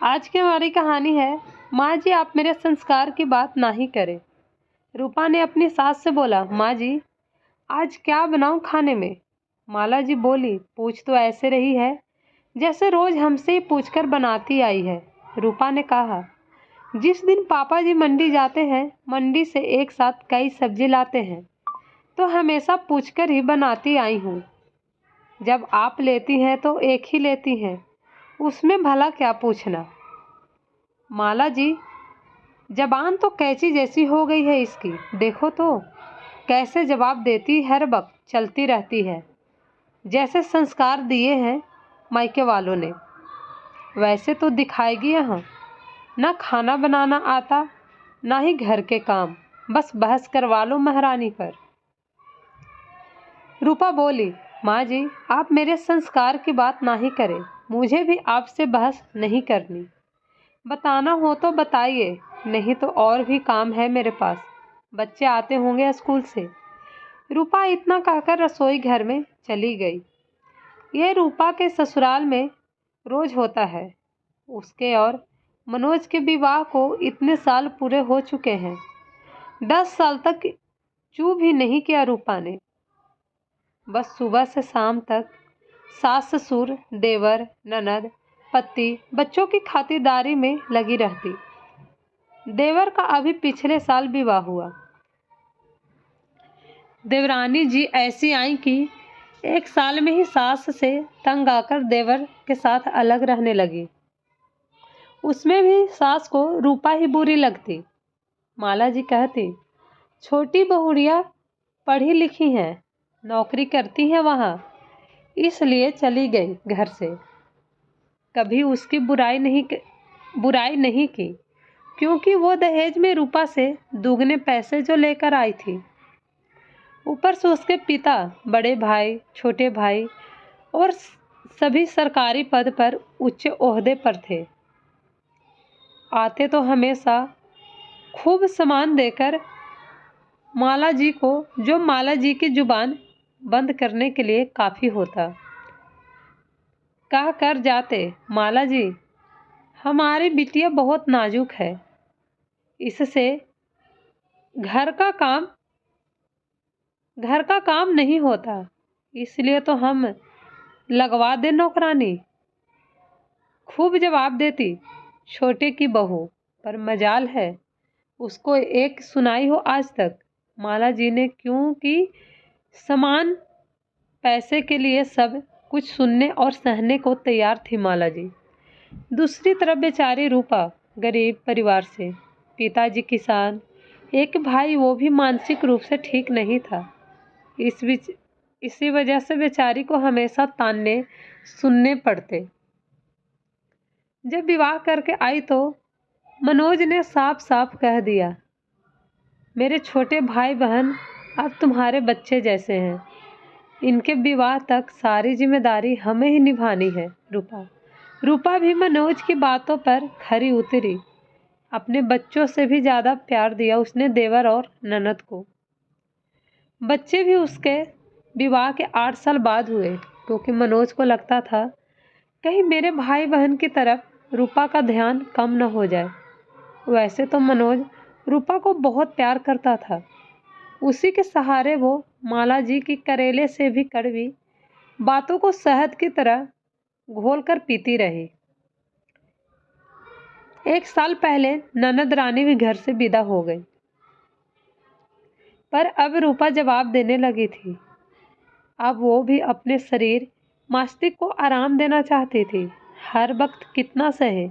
आज की हमारी कहानी है, माँ जी आप मेरे संस्कार की बात ना ही करें। रूपा ने अपनी सास से बोला, माँ जी आज क्या बनाऊं खाने में? माला जी बोली, पूछ तो ऐसे रही है जैसे रोज हमसे ही पूछकर बनाती आई है। रूपा ने कहा, जिस दिन पापा जी मंडी जाते हैं, मंडी से एक साथ कई सब्जी लाते हैं, तो हमेशा पूछकर ही बनाती आई हूँ। जब आप लेती हैं तो एक ही लेती हैं, उसमें भला क्या पूछना। माला जी, जबान तो कैंची जैसी हो गई है इसकी, देखो तो कैसे जवाब देती हर वक्त चलती रहती है, जैसे संस्कार दिए हैं मायके वालों ने। वैसे तो दिखाएगी यहाँ, ना खाना बनाना आता ना ही घर के काम, बस बहस करवा लो महारानी पर। रूपा बोली, माँ जी आप मेरे संस्कार की बात ना ही करें, मुझे भी आपसे बहस नहीं करनी। बताना हो तो बताइए, नहीं तो और भी काम है मेरे पास, बच्चे आते होंगे स्कूल से। रूपा इतना कहकर रसोई घर में चली गई। यह रूपा के ससुराल में रोज होता है। उसके और मनोज के विवाह को इतने साल पूरे हो चुके हैं, 10 साल तक चू भी नहीं किया रूपा ने। बस सुबह से शाम तक सास ससुर, देवर, ननद, पति, बच्चों की खातिरदारी में लगी रहती। देवर का अभी पिछले साल विवाह हुआ। देवरानी जी ऐसी आई कि 1 साल में ही सास से तंग आकर देवर के साथ अलग रहने लगी। उसमें भी सास को रूपा ही बुरी लगती। माला जी कहती, छोटी बहुड़िया पढ़ी लिखी हैं, नौकरी करती है वहाँ, इसलिए चली गई घर से। कभी उसकी बुराई नहीं की, क्योंकि वो दहेज में रूपा से दुगने पैसे जो लेकर आई थी। ऊपर से उसके पिता, बड़े भाई, छोटे भाई और सभी सरकारी पद पर उच्च ओहदे पर थे। आते तो हमेशा खूब सामान देकर माला जी को, जो माला जी की जुबान बंद करने के लिए काफ़ी होता। कह कर जाते, माला जी हमारी बिटिया बहुत नाजुक है, इससे घर का काम नहीं होता, इसलिए तो हम लगवा दे नौकरानी। खूब जवाब देती छोटे की बहू, पर मजाल है उसको एक सुनाई हो आज तक। माला जी ने, क्योंकि समान पैसे के लिए सब कुछ सुनने और सहने को तैयार थी माला जी। दूसरी तरफ बेचारी रूपा, गरीब परिवार से, पिताजी किसान, एक भाई वो भी मानसिक रूप से ठीक नहीं था। इसी वजह से बेचारी को हमेशा ताने सुनने पड़ते। जब विवाह करके आई तो मनोज ने साफ साफ कह दिया, मेरे छोटे भाई बहन अब तुम्हारे बच्चे जैसे हैं, इनके विवाह तक सारी जिम्मेदारी हमें ही निभानी है। रूपा भी मनोज की बातों पर खरी उतरी। अपने बच्चों से भी ज़्यादा प्यार दिया उसने देवर और ननद को। बच्चे भी उसके विवाह के 8 साल बाद हुए, क्योंकि मनोज को लगता था कहीं मेरे भाई बहन की तरफ रूपा का ध्यान कम न हो जाए। वैसे तो मनोज रूपा को बहुत प्यार करता था। उसी के सहारे वो माला जी की करेले से भी कड़वी बातों को शहद की तरह घोल कर पीती रही। 1 साल पहले ननद रानी भी घर से विदा हो गई, पर अब रूपा जवाब देने लगी थी। अब वो भी अपने शरीर मस्तिष्क को आराम देना चाहती थी। हर वक्त कितना सहे।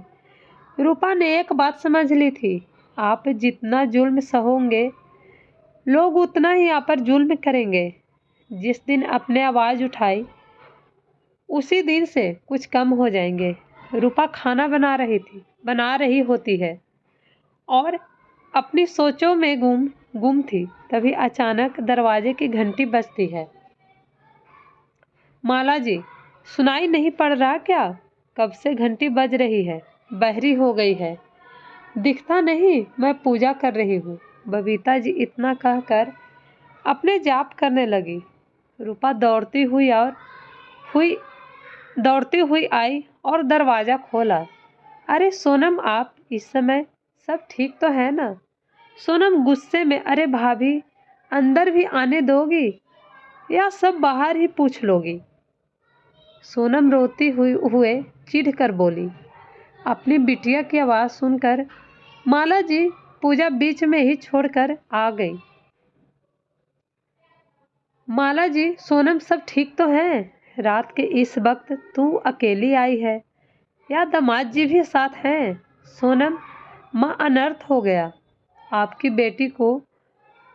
रूपा ने एक बात समझ ली थी, आप जितना जुल्म सहोगे लोग उतना ही आप पर जुल्म करेंगे। जिस दिन अपने आवाज़ उठाई उसी दिन से कुछ कम हो जाएंगे। रूपा खाना बना रही होती है और अपनी सोचों में गुम थी। तभी अचानक दरवाजे की घंटी बजती है। माला जी, सुनाई नहीं पड़ रहा क्या? कब से घंटी बज रही है, बहरी हो गई है, दिखता नहीं मैं पूजा कर रही हूँ। बबीता जी इतना कहकर अपने जाप करने लगी। रूपा दौड़ती हुई आई और दरवाज़ा खोला। अरे सोनम, आप इस समय सब ठीक तो है ना? सोनम गुस्से में, अरे भाभी, अंदर भी आने दोगी या सब बाहर ही पूछ लोगी? सोनम रोती हुए चिढ़ कर बोली। अपनी बिटिया की आवाज़ सुनकर माला जी पूजा बीच में ही छोड़कर आ गई। माला जी, सोनम सब ठीक तो है? रात के इस वक्त तू अकेली आई है या दामाद जी भी साथ हैं? सोनम, माँ, अनर्थ हो गया। आपकी बेटी को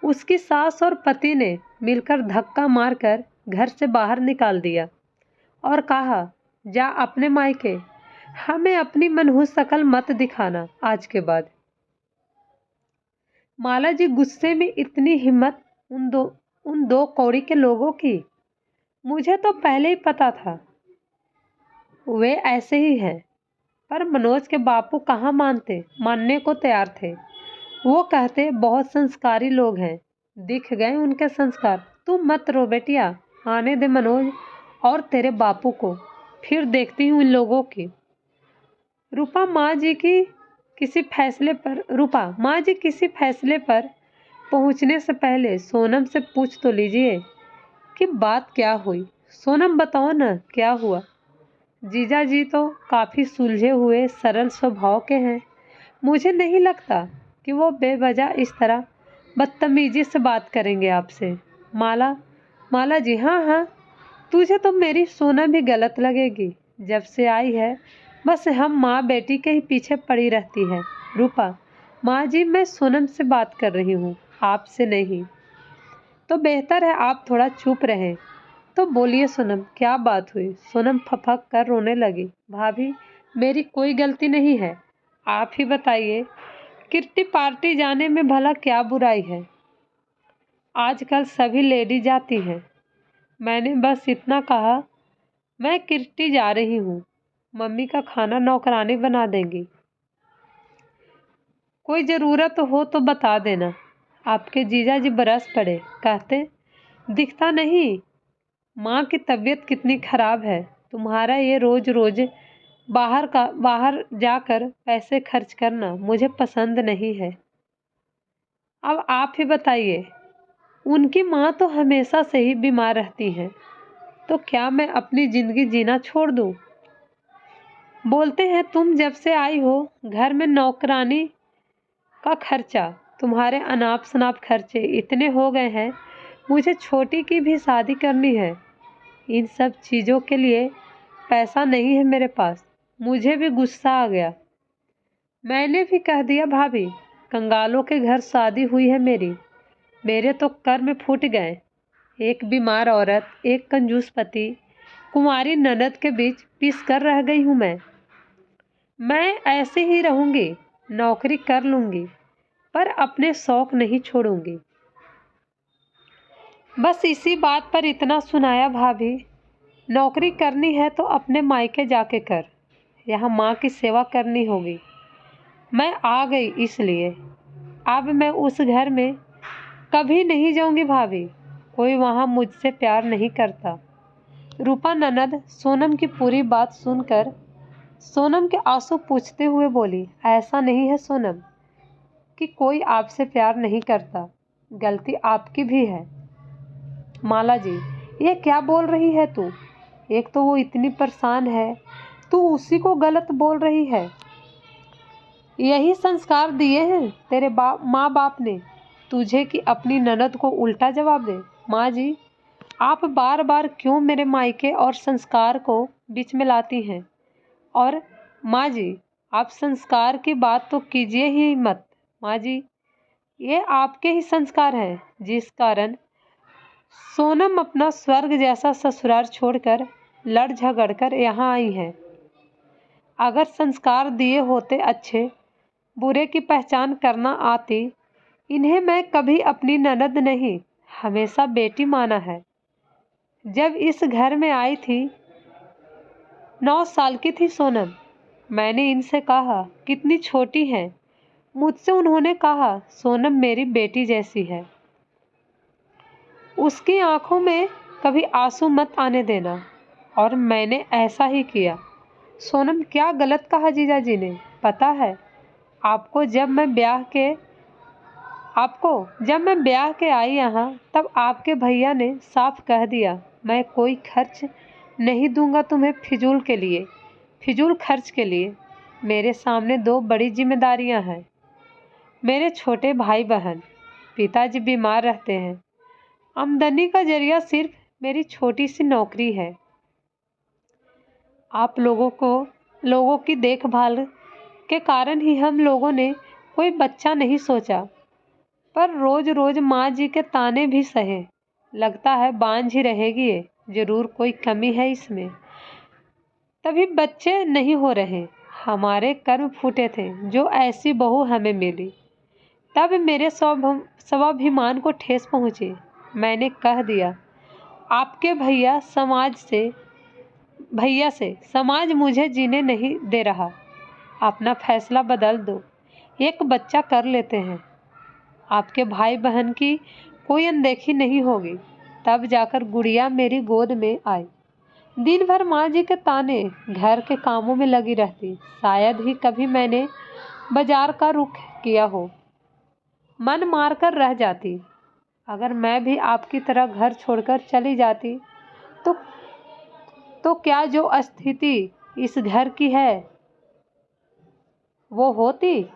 उसकी सास और पति ने मिलकर धक्का मारकर घर से बाहर निकाल दिया और कहा, जा अपने मायके, हमें अपनी मनहूस शकल मत दिखाना आज के बाद। माला जी गुस्से में, इतनी हिम्मत उन दो कौड़ी के लोगों की? मुझे तो पहले ही पता था वे ऐसे ही हैं। पर मनोज के बापू कहाँ मानने को तैयार थे। वो कहते बहुत संस्कारी लोग हैं, दिख गए उनके संस्कार। तुम मत रो बेटिया, आने दे मनोज और तेरे बापू को, फिर देखती हूँ इन लोगों की। रूपा माँ जी किसी फैसले पर पहुँचने से पहले सोनम से पूछ तो लीजिए कि बात क्या हुई। सोनम, बताओ ना क्या हुआ। जीजा जी तो काफ़ी सुलझे हुए सरल स्वभाव के हैं। मुझे नहीं लगता कि वो बेवजह इस तरह बदतमीजी से बात करेंगे आपसे। माला जी, हाँ हाँ, तुझे तो मेरी सोना भी गलत लगेगी। जब से आई है बस हम माँ बेटी के ही पीछे पड़ी रहती है। रूपा माँ जी, मैं सोनम से बात कर रही हूँ, आपसे नहीं। तो बेहतर है आप थोड़ा चुप रहें। तो बोलिए सोनम, क्या बात हुई? सोनम फपक कर रोने लगी। भाभी, मेरी कोई गलती नहीं है, आप ही बताइए, किट्टी पार्टी जाने में भला क्या बुराई है? आजकल सभी लेडी जाती हैं। मैंने बस इतना कहा, मैं किट्टी जा रही हूँ, मम्मी का खाना नौकरानी बना देंगी। कोई ज़रूरत हो तो बता देना। आपके जीजा जी बरस पड़े, कहते, दिखता नहीं माँ की तबीयत कितनी खराब है। तुम्हारा ये रोज रोज बाहर जाकर पैसे खर्च करना मुझे पसंद नहीं है। अब आप ही बताइए, उनकी माँ तो हमेशा से ही बीमार रहती हैं, तो क्या मैं अपनी ज़िंदगी जीना छोड़ दूँ? बोलते हैं तुम जब से आई हो घर में नौकरानी का खर्चा, तुम्हारे अनाप शनाप खर्चे इतने हो गए हैं, मुझे छोटी की भी शादी करनी है। इन सब चीज़ों के लिए पैसा नहीं है मेरे पास। मुझे भी गुस्सा आ गया। मैंने भी कह दिया, भाभी, कंगालों के घर शादी हुई है मेरे तो कर्म फूट गए। एक बीमार औरत, एक कंजूस पति, कुंवारी ननद के बीच पिस कर रह गई हूँ मैं ऐसे ही रहूँगी, नौकरी कर लूँगी, पर अपने शौक नहीं छोड़ूंगी। बस इसी बात पर इतना सुनाया, भाभी, नौकरी करनी है तो अपने मायके जाके कर, यहाँ माँ की सेवा करनी होगी। मैं आ गई इसलिए अब मैं उस घर में कभी नहीं जाऊंगी भाभी, कोई वहाँ मुझसे प्यार नहीं करता। रूपा ननद सोनम की पूरी बात सुनकर सोनम के आंसू पोंछते हुए बोली, ऐसा नहीं है सोनम कि कोई आपसे प्यार नहीं करता, गलती आपकी भी है। माला जी, ये क्या बोल रही है तू? एक तो वो इतनी परेशान है, तू उसी को गलत बोल रही है। यही संस्कार दिए हैं तेरे माँ बाप ने तुझे कि अपनी ननद को उल्टा जवाब दे। माँ जी, आप बार बार क्यों मेरे मायके और संस्कार को बीच में लाती हैं? और माँ जी, आप संस्कार की बात तो कीजिए ही मत। माँ जी, ये आपके ही संस्कार हैं जिस कारण सोनम अपना स्वर्ग जैसा ससुराल छोड़कर लड़ झगड़ कर यहाँ आई है। अगर संस्कार दिए होते अच्छे बुरे की पहचान करना आती, इन्हें मैं कभी अपनी ननद नहीं, हमेशा बेटी माना है। जब इस घर में आई थी 9 साल की थी सोनम। मैंने इनसे कहा, कितनी छोटी है। मुझसे उन्होंने कहा, सोनम मेरी बेटी जैसी है, उसकी आंखों में कभी आंसू मत आने देना। और मैंने ऐसा ही किया। सोनम, क्या गलत कहा जीजा जी ने? पता है आपको जब मैं ब्याह के आई यहाँ तब आपके भैया ने साफ कह दिया मैं कोई खर्च नहीं दूंगा तुम्हें फिजूल खर्च के लिए। मेरे सामने 2 बड़ी जिम्मेदारियां हैं, मेरे छोटे भाई बहन, पिताजी बीमार रहते हैं, आमदनी का जरिया सिर्फ मेरी छोटी सी नौकरी है। आप लोगों की देखभाल के कारण ही हम लोगों ने कोई बच्चा नहीं सोचा, पर रोज रोज माँ जी के ताने भी सहे। लगता है बांझ ही रहेगी ये, जरूर कोई कमी है इसमें, तभी बच्चे नहीं हो रहे। हमारे कर्म फूटे थे जो ऐसी बहू हमें मिली। तब मेरे स्वाभिमान को ठेस पहुंची। मैंने कह दिया आपके भैया से समाज मुझे जीने नहीं दे रहा। अपना फैसला बदल दो, एक बच्चा कर लेते हैं, आपके भाई बहन की कोई अनदेखी नहीं होगी। तब जाकर गुड़िया मेरी गोद में आई। दिन भर माँ जी के ताने, घर के कामों में लगी रहती। शायद ही कभी मैंने बाजार का रुख किया हो, मन मार कर रह जाती। अगर मैं भी आपकी तरह घर छोड़कर चली जाती तो क्या जो स्थिति इस घर की है वो होती?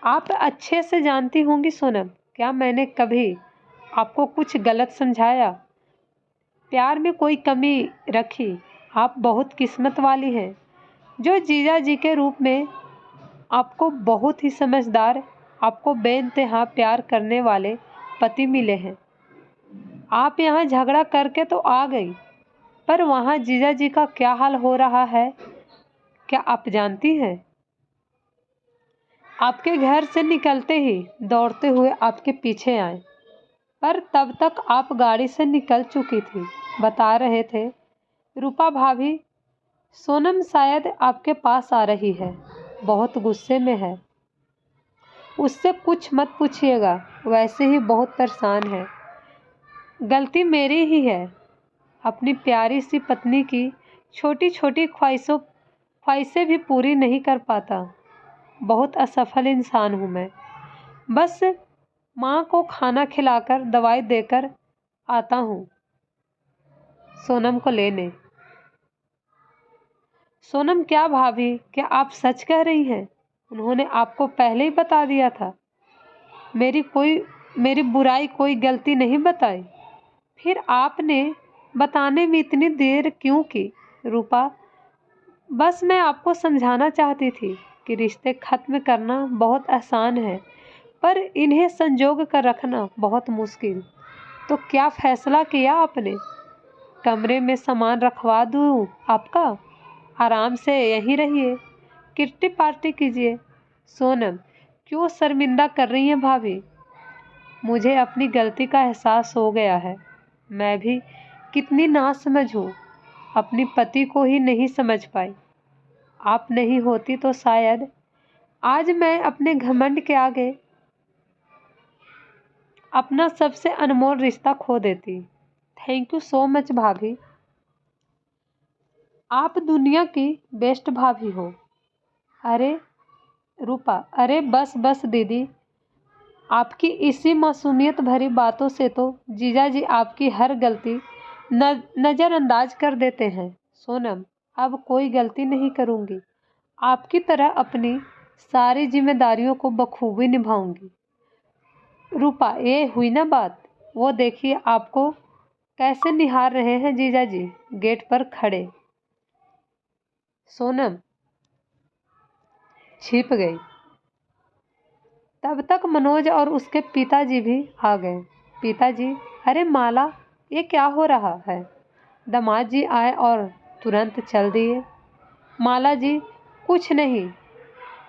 आप अच्छे से जानती होंगी सोनम, क्या मैंने कभी आपको कुछ गलत समझाया, प्यार में कोई कमी रखी? आप बहुत किस्मत वाली हैं जो जीजा जी के रूप में आपको बहुत ही समझदार, आपको बेइंतहा प्यार करने वाले पति मिले हैं। आप यहाँ झगड़ा करके तो आ गई, पर वहाँ जीजा जी का क्या हाल हो रहा है क्या आप जानती हैं? आपके घर से निकलते ही दौड़ते हुए आपके पीछे आए, पर तब तक आप गाड़ी से निकल चुकी थी। बता रहे थे रूपा भाभी, सोनम शायद आपके पास आ रही है, बहुत गुस्से में है, उससे कुछ मत पूछिएगा, वैसे ही बहुत परेशान है। गलती मेरी ही है, अपनी प्यारी सी पत्नी की छोटी छोटी ख्वाहिशें भी पूरी नहीं कर पाता। बहुत असफल इंसान हूँ मैं। बस माँ को खाना खिलाकर दवाई देकर आता हूँ सोनम को लेने। सोनम, क्या भाभी, क्या आप सच कह रही हैं? उन्होंने आपको पहले ही बता दिया था? मेरी बुराई कोई गलती नहीं बताई, फिर आपने बताने में इतनी देर क्यों की? रूपा, बस मैं आपको समझाना चाहती थी कि रिश्ते खत्म करना बहुत आसान है, पर इन्हें संजोग कर रखना बहुत मुश्किल। तो क्या फैसला किया आपने? कमरे में सामान रखवा दूँ आपका? आराम से यहीं रहिए, किट्टी पार्टी कीजिए। सोनम, क्यों शर्मिंदा कर रही हैं भाभी? मुझे अपनी गलती का एहसास हो गया है। मैं भी कितनी नासमझ हूँ, अपनी पति को ही नहीं समझ पाई। आप नहीं होती तो शायद आज मैं अपने घमंड के आगे अपना सबसे अनमोल रिश्ता खो देती। थैंक यू सो मच भाभी, आप दुनिया की बेस्ट भाभी हो। अरे रूपा, अरे बस बस दीदी, आपकी इसी मासूमियत भरी बातों से तो जीजा जी आपकी हर गलती नज़रअंदाज कर देते हैं। सोनम, अब कोई गलती नहीं करूँगी, आपकी तरह अपनी सारी जिम्मेदारियों को बखूबी निभाऊंगी। रूपा, ये हुई ना बात? वो देखिए आपको कैसे निहार रहे हैं जीजा जी गेट पर खड़े। सोनम छिप गई। तब तक मनोज और उसके पिताजी भी आ गए। पिताजी, अरे माला, ये क्या हो रहा है? दामाद जी आए और तुरंत चल दिए। माला जी, कुछ नहीं,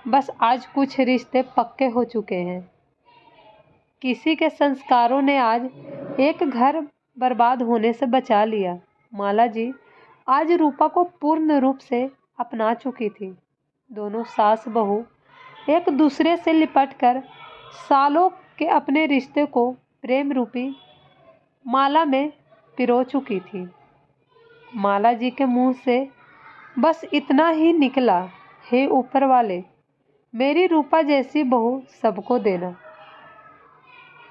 बस आज कुछ रिश्ते पक्के हो चुके हैं। किसी के संस्कारों ने आज एक घर बर्बाद होने से बचा लिया। माला जी आज रूपा को पूर्ण रूप से अपना चुकी थी। दोनों सास बहू एक दूसरे से लिपटकर सालों के अपने रिश्ते को प्रेम रूपी माला में पिरो चुकी थी। माला जी के मुंह से बस इतना ही निकला, हे ऊपर वाले, मेरी रूपा जैसी बहू सबको देना।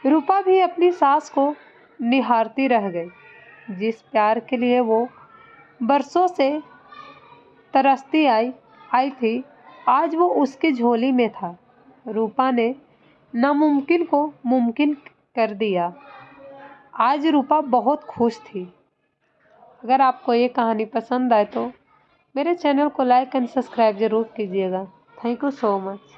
रूपा भी अपनी सास को निहारती रह गई। जिस प्यार के लिए वो बरसों से तरसती आई थी, आज वो उसकी झोली में था। रूपा ने नामुमकिन को मुमकिन कर दिया। आज रूपा बहुत खुश थी। अगर आपको ये कहानी पसंद आए तो मेरे चैनल को लाइक एंड सब्सक्राइब ज़रूर कीजिएगा। Thank you so much.